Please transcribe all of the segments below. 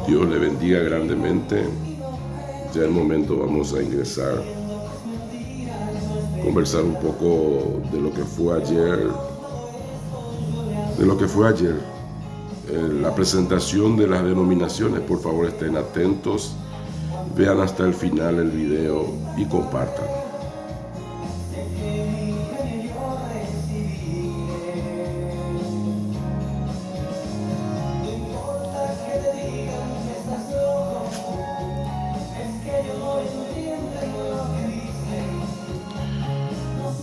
Dios le bendiga grandemente. Ya en el momento vamos a ingresar, conversar un poco de lo que fue ayer, la presentación de las denominaciones. Por favor, estén atentos, vean hasta el final el video y compartan.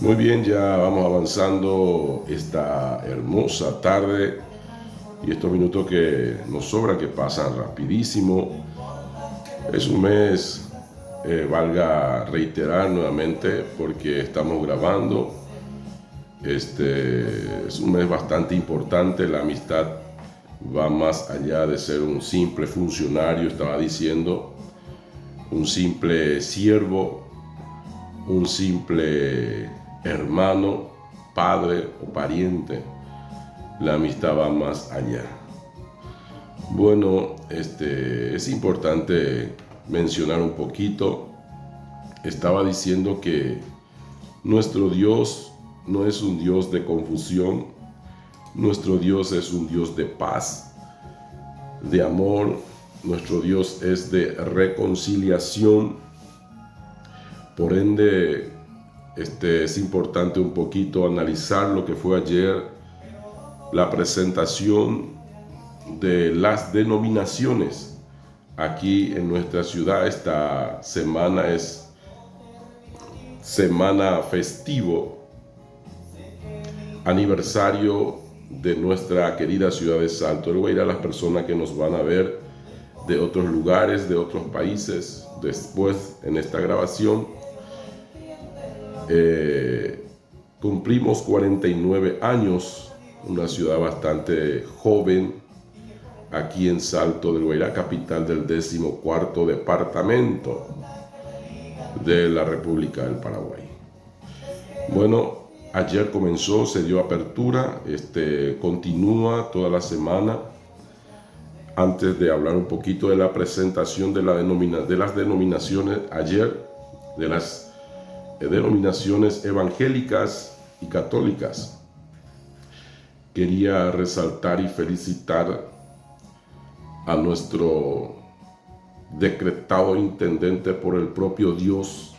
Muy bien, ya vamos avanzando esta hermosa tarde y estos minutos que nos sobran, que pasan rapidísimo. Es un mes, valga reiterar nuevamente, porque estamos grabando. Es un mes bastante importante. La amistad va más allá de ser un simple funcionario, estaba diciendo, un simple siervo, un simple hermano, padre o pariente. La amistad va más allá. Bueno, es importante mencionar un poquito. Estaba diciendo que nuestro Dios no es un Dios de confusión. Nuestro Dios es un Dios de paz, de amor. Nuestro Dios es de reconciliación. Por ende, es importante un poquito analizar lo que fue ayer, la presentación de las denominaciones aquí en nuestra ciudad. Esta semana es semana festivo, aniversario de nuestra querida ciudad de Salto del Guairá. Las personas que nos van a ver de otros lugares, de otros países, después en esta grabación, cumplimos 49 años, una ciudad bastante joven, aquí en Salto del Guairá, capital del 14º departamento de la República del Paraguay. Bueno, ayer comenzó, se dio apertura, continúa toda la semana. Antes de hablar un poquito de la presentación de las denominaciones ayer, de las denominaciones evangélicas y católicas, quería resaltar y felicitar a nuestro decretado intendente por el propio Dios,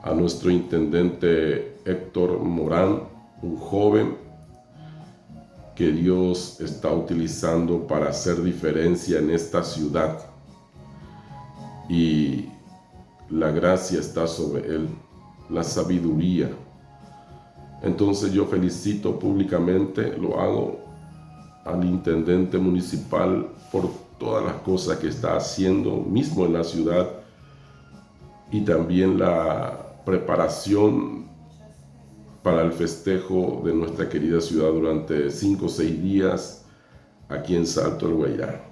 a nuestro intendente Héctor Morán, un joven que Dios está utilizando para hacer diferencia en esta ciudad, y la gracia está sobre él, la sabiduría. Entonces yo felicito públicamente, lo hago, al intendente municipal por todas las cosas que está haciendo mismo en la ciudad, y también la preparación para el festejo de nuestra querida ciudad durante 5 o 6 días aquí en Salto del Guairá.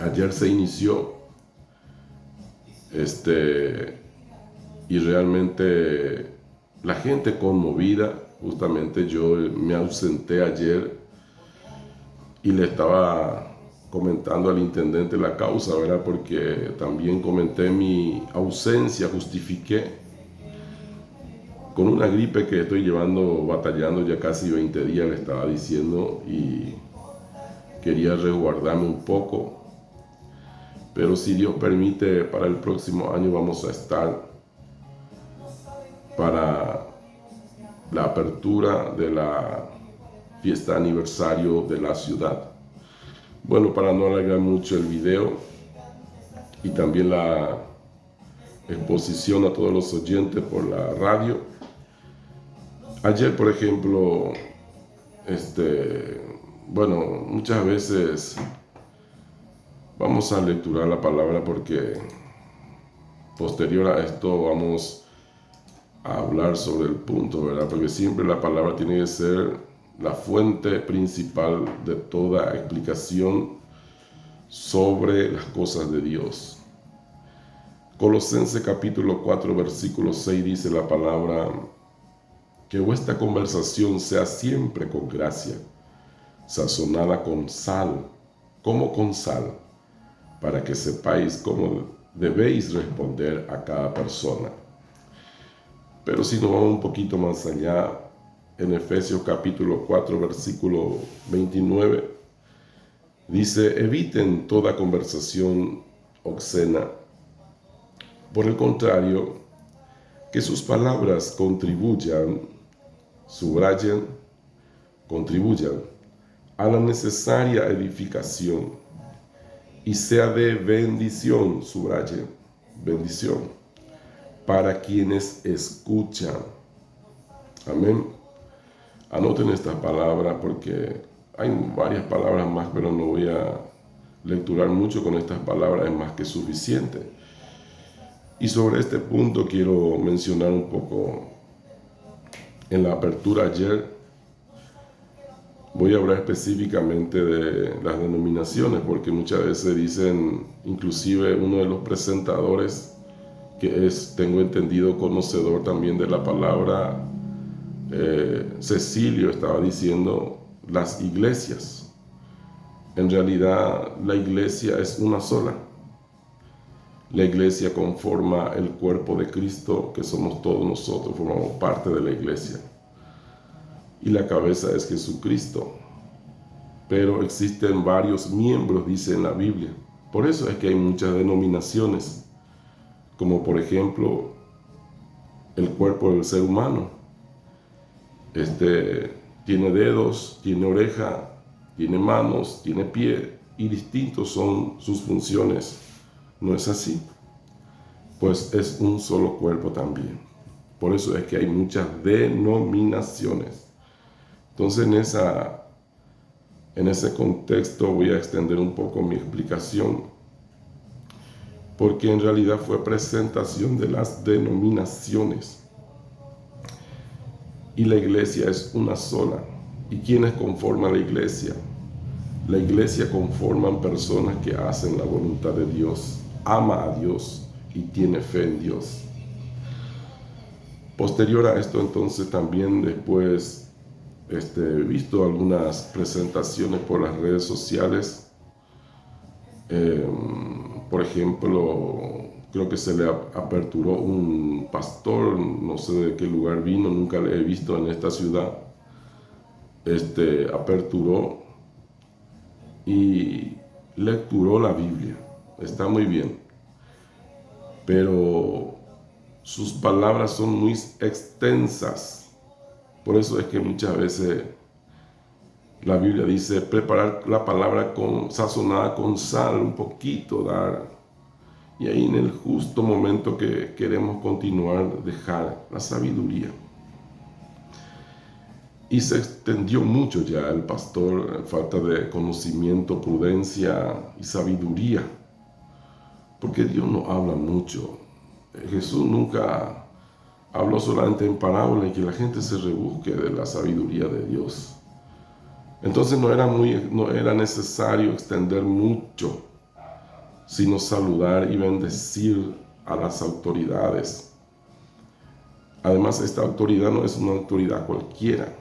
Ayer se inició y realmente la gente conmovida. Justamente yo me ausenté ayer y le estaba comentando al intendente la causa, ¿verdad? Porque también comenté mi ausencia, justifiqué con una gripe que estoy batallando ya casi 20 días, le estaba diciendo, y quería resguardarme un poco. Pero si Dios permite, para el próximo año vamos a estar para la apertura de la fiesta aniversario de la ciudad. Bueno, para no alargar mucho el video y también la exposición a todos los oyentes por la radio, ayer, por ejemplo, muchas veces vamos a lecturar la palabra, porque posterior a esto vamos a hablar sobre el punto, ¿verdad? Porque siempre la palabra tiene que ser la fuente principal de toda explicación sobre las cosas de Dios. Colosenses capítulo 4, versículo 6 dice la palabra: que vuestra conversación sea siempre con gracia, sazonada con sal, como con sal, para que sepáis cómo debéis responder a cada persona. Pero si nos vamos un poquito más allá, en Efesios capítulo 4, versículo 29, dice: eviten toda conversación obscena. Por el contrario, que sus palabras contribuyan a la necesaria edificación y sea de bendición, bendición, para quienes escuchan. Amén. Anoten estas palabras porque hay varias palabras más, pero no voy a lecturar mucho con estas palabras, es más que suficiente. Y sobre este punto quiero mencionar un poco. En la apertura ayer voy a hablar específicamente de las denominaciones, porque muchas veces dicen, inclusive uno de los presentadores, que es, tengo entendido, conocedor también de la palabra, Cecilio, estaba diciendo las iglesias. En realidad la iglesia es una sola. La iglesia conforma el cuerpo de Cristo, que somos todos nosotros, formamos parte de la iglesia. Y la cabeza es Jesucristo. Pero existen varios miembros, dice en la Biblia. Por eso es que hay muchas denominaciones, como por ejemplo el cuerpo del ser humano. Tiene dedos, tiene oreja, tiene manos, tiene pie, y distintos son sus funciones. ¿No es así? Pues es un solo cuerpo también. Por eso es que hay muchas denominaciones. Entonces en ese contexto voy a extender un poco mi explicación, porque en realidad fue presentación de las denominaciones. Y la iglesia es una sola. ¿Y quiénes conforman la iglesia? La iglesia conforman personas que hacen la voluntad de Dios, ama a Dios y tiene fe en Dios. Posterior a esto, entonces, también después he visto algunas presentaciones por las redes sociales. Por ejemplo, creo que se le aperturó un pastor, no sé de qué lugar vino, nunca le he visto en esta ciudad. Aperturó y lecturó la Biblia. Está muy bien, pero sus palabras son muy extensas. Por eso es que muchas veces la Biblia dice preparar la palabra sazonada con sal, un poquito dar. Y ahí en el justo momento que queremos continuar, dejar la sabiduría. Y se extendió mucho ya el pastor, falta de conocimiento, prudencia y sabiduría. Porque Dios no habla mucho. Jesús nunca habló solamente en parábola y que la gente se rebusque de la sabiduría de Dios. Entonces no era necesario extender mucho, sino saludar y bendecir a las autoridades. Además, esta autoridad no es una autoridad cualquiera,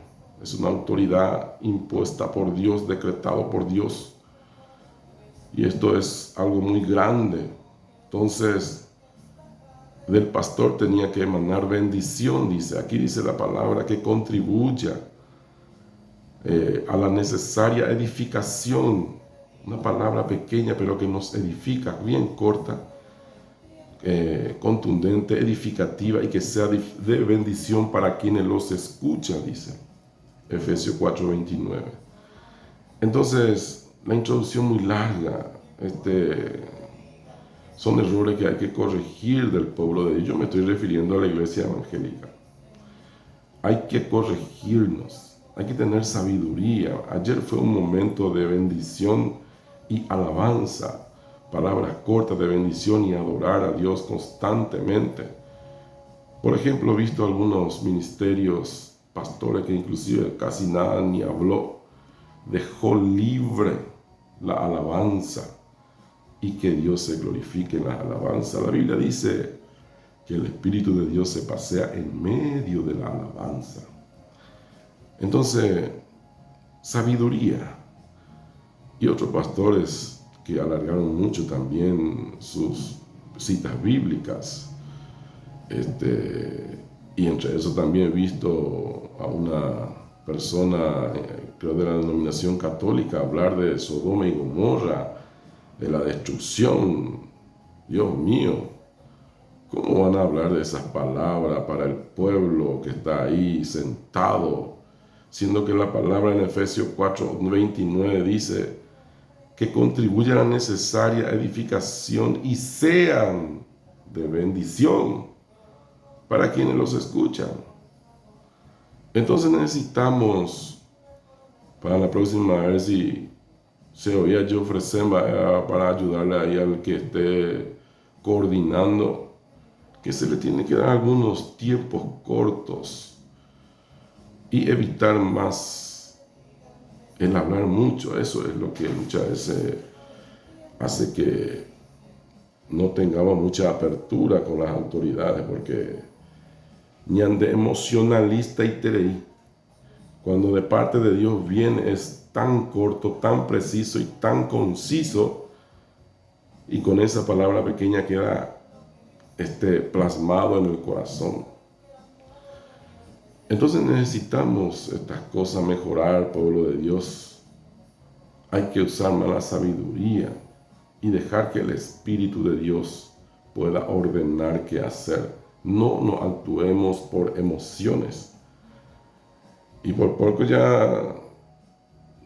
es una autoridad impuesta por Dios, decretado por Dios. Y esto es algo muy grande. Entonces, del pastor tenía que emanar bendición, dice. Aquí dice la palabra que contribuya a la necesaria edificación. Una palabra pequeña, pero que nos edifica, bien corta, contundente, edificativa y que sea de bendición para quienes los escuchan, dice Efesios 4:29. Entonces, la introducción muy larga, son errores que hay que corregir del pueblo de Dios. Yo me estoy refiriendo a la iglesia evangélica. Hay que corregirnos, hay que tener sabiduría. Ayer fue un momento de bendición y alabanza, palabras cortas de bendición y adorar a Dios constantemente. Por ejemplo, he visto algunos ministerios, pastores que inclusive casi nada ni habló, dejó libre la alabanza y que Dios se glorifique en la alabanza. La Biblia dice que el Espíritu de Dios se pasea en medio de la alabanza. Entonces, sabiduría. Y otros pastores que alargaron mucho también sus citas bíblicas. Y entre eso también he visto a una persona, creo de la denominación católica, hablar de Sodoma y Gomorra, de la destrucción. Dios mío, ¿cómo van a hablar de esas palabras para el pueblo que está ahí sentado? Siendo que la palabra en Efesios 4:29 dice que contribuya a la necesaria edificación y sean de bendición para quienes los escuchan. Entonces necesitamos, para la próxima vez, si se oía yo ofrecer para ayudarle ahí al que esté coordinando, que se le tiene que dar algunos tiempos cortos y evitar más el hablar mucho. Eso es lo que muchas veces hace que no tengamos mucha apertura con las autoridades, porque ñande emocionalista y tereí, cuando de parte de Dios viene, es tan corto, tan preciso y tan conciso, y con esa palabra pequeña queda plasmado en el corazón. Entonces necesitamos estas cosas mejorar, pueblo de Dios. Hay que usar más la sabiduría y dejar que el Espíritu de Dios pueda ordenar qué hacer. No nos actuemos por emociones. Y por poco ya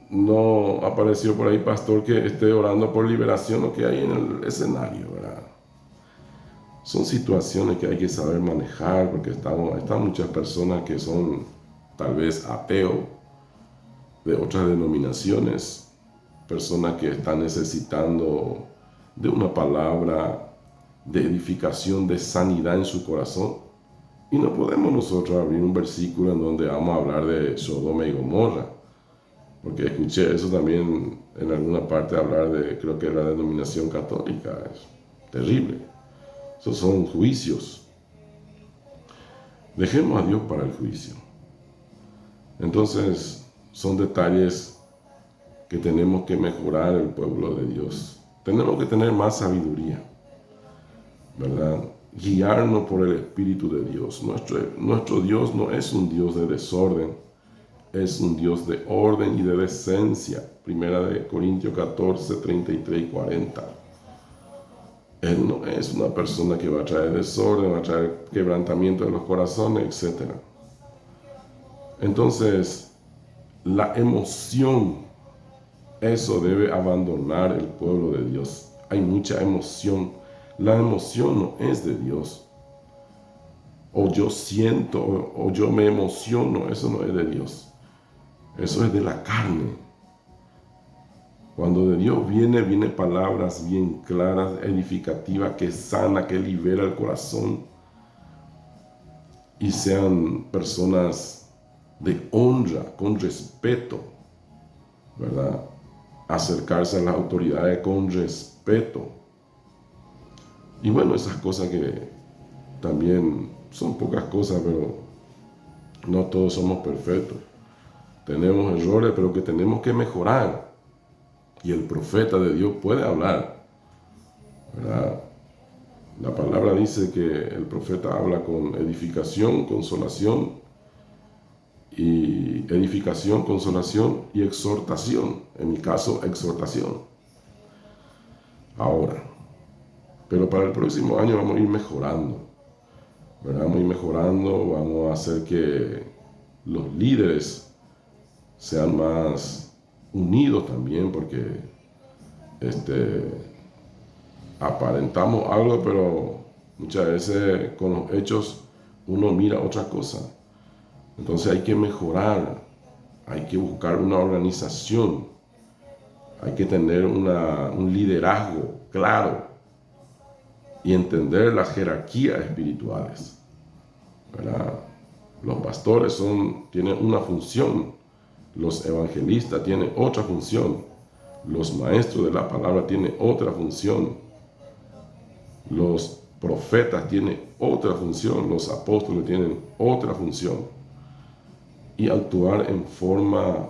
no apareció por ahí pastor que esté orando por liberación o que hay en el escenario, ¿verdad? Son situaciones que hay que saber manejar, porque están muchas personas que son tal vez ateos de otras denominaciones, personas que están necesitando de una palabra de edificación, de sanidad en su corazón. Y no podemos nosotros abrir un versículo en donde vamos a hablar de Sodoma y Gomorra, porque escuché eso también en alguna parte hablar de, creo que era la denominación católica. Es terrible. Esos son juicios. Dejemos a Dios para el juicio. Entonces, son detalles que tenemos que mejorar el pueblo de Dios. Tenemos que tener más sabiduría, ¿verdad? Guiarnos por el Espíritu de Dios. Nuestro Dios no es un Dios de desorden, es un Dios de orden y de decencia. Primera de Corintios 14, 33 y 40. Él no es una persona que va a traer desorden, va a traer quebrantamiento de los corazones, etc. Entonces, la emoción, eso debe abandonar el pueblo de Dios. Hay mucha emoción. La emoción no es de Dios. O yo siento, o yo me emociono, eso no es de Dios. Eso es de la carne. Cuando de Dios viene palabras bien claras, edificativas, que sana, que libera el corazón. Y sean personas de honra, con respeto, ¿verdad? Acercarse a las autoridades con respeto. Y bueno, esas cosas que también son pocas cosas, pero no todos somos perfectos. Tenemos errores, pero que tenemos que mejorar. Y el profeta de Dios puede hablar, ¿verdad? La palabra dice que el profeta habla con edificación, consolación, y edificación, consolación y exhortación. En mi caso, exhortación. Ahora, pero para el próximo año vamos a ir mejorando, ¿verdad? Vamos a ir mejorando, vamos a hacer que los líderes sean más unidos también, porque aparentamos algo, pero muchas veces con los hechos uno mira otra cosa. Entonces hay que mejorar, hay que buscar una organización, hay que tener un liderazgo claro y entender las jerarquías espirituales, ¿verdad? Los pastores tienen una función, los evangelistas tienen otra función, los maestros de la palabra tienen otra función, los profetas tienen otra función, los apóstoles tienen otra función. Y actuar en forma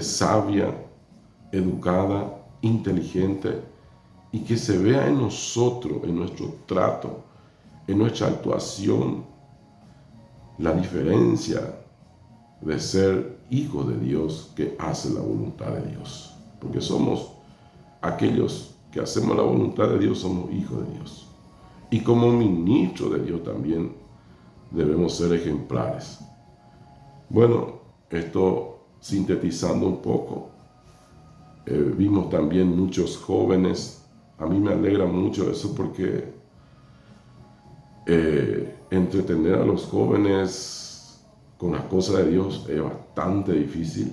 sabia, educada inteligente y que se vea en nosotros, en nuestro trato, en nuestra actuación, la diferencia de ser hijo de Dios que hace la voluntad de Dios. Porque somos aquellos que hacemos la voluntad de Dios, somos hijos de Dios. Y como ministro de Dios también debemos ser ejemplares. Bueno, esto sintetizando un poco, vimos también muchos jóvenes. A mí me alegra mucho eso porque entretener a los jóvenes con las cosas de Dios es bastante difícil.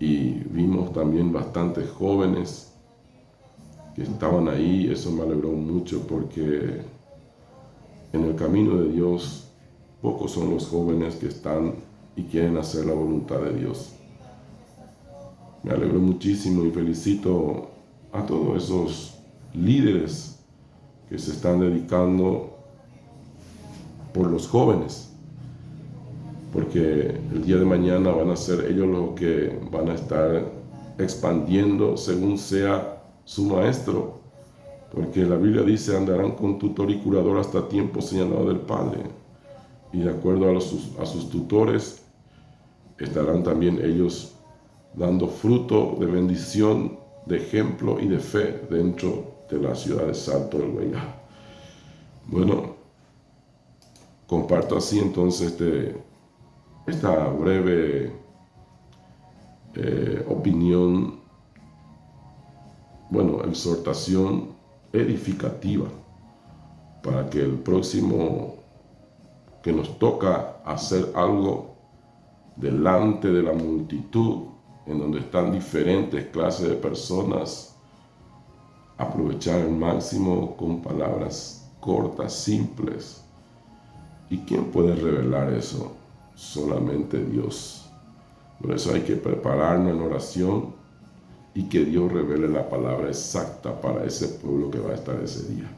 Y vimos también bastantes jóvenes que estaban ahí. Eso me alegró mucho porque en el camino de Dios pocos son los jóvenes que están y quieren hacer la voluntad de Dios. Me alegro muchísimo y felicito a todos esos líderes que se están dedicando por los jóvenes, porque el día de mañana van a ser ellos los que van a estar expandiendo según sea su maestro, porque la Biblia dice: andarán con tutor y curador hasta tiempo señalado del Padre, y de acuerdo a sus tutores estarán también ellos dando fruto de bendición, de ejemplo y de fe dentro de la ciudad de Salto del Guayá. Bueno, comparto así entonces esta breve opinión, exhortación edificativa para que el próximo que nos toca hacer algo delante de la multitud, en donde están diferentes clases de personas, aprovechar al máximo con palabras cortas, simples. ¿Y quién puede revelar eso? Solamente Dios. Por eso hay que prepararnos en oración y que Dios revele la palabra exacta para ese pueblo que va a estar ese día.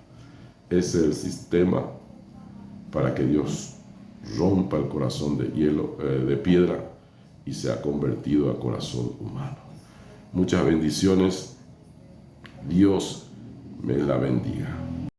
Ese es el sistema para que Dios rompa el corazón de hielo, de piedra, y sea convertido a corazón humano. Muchas bendiciones. Dios me la bendiga.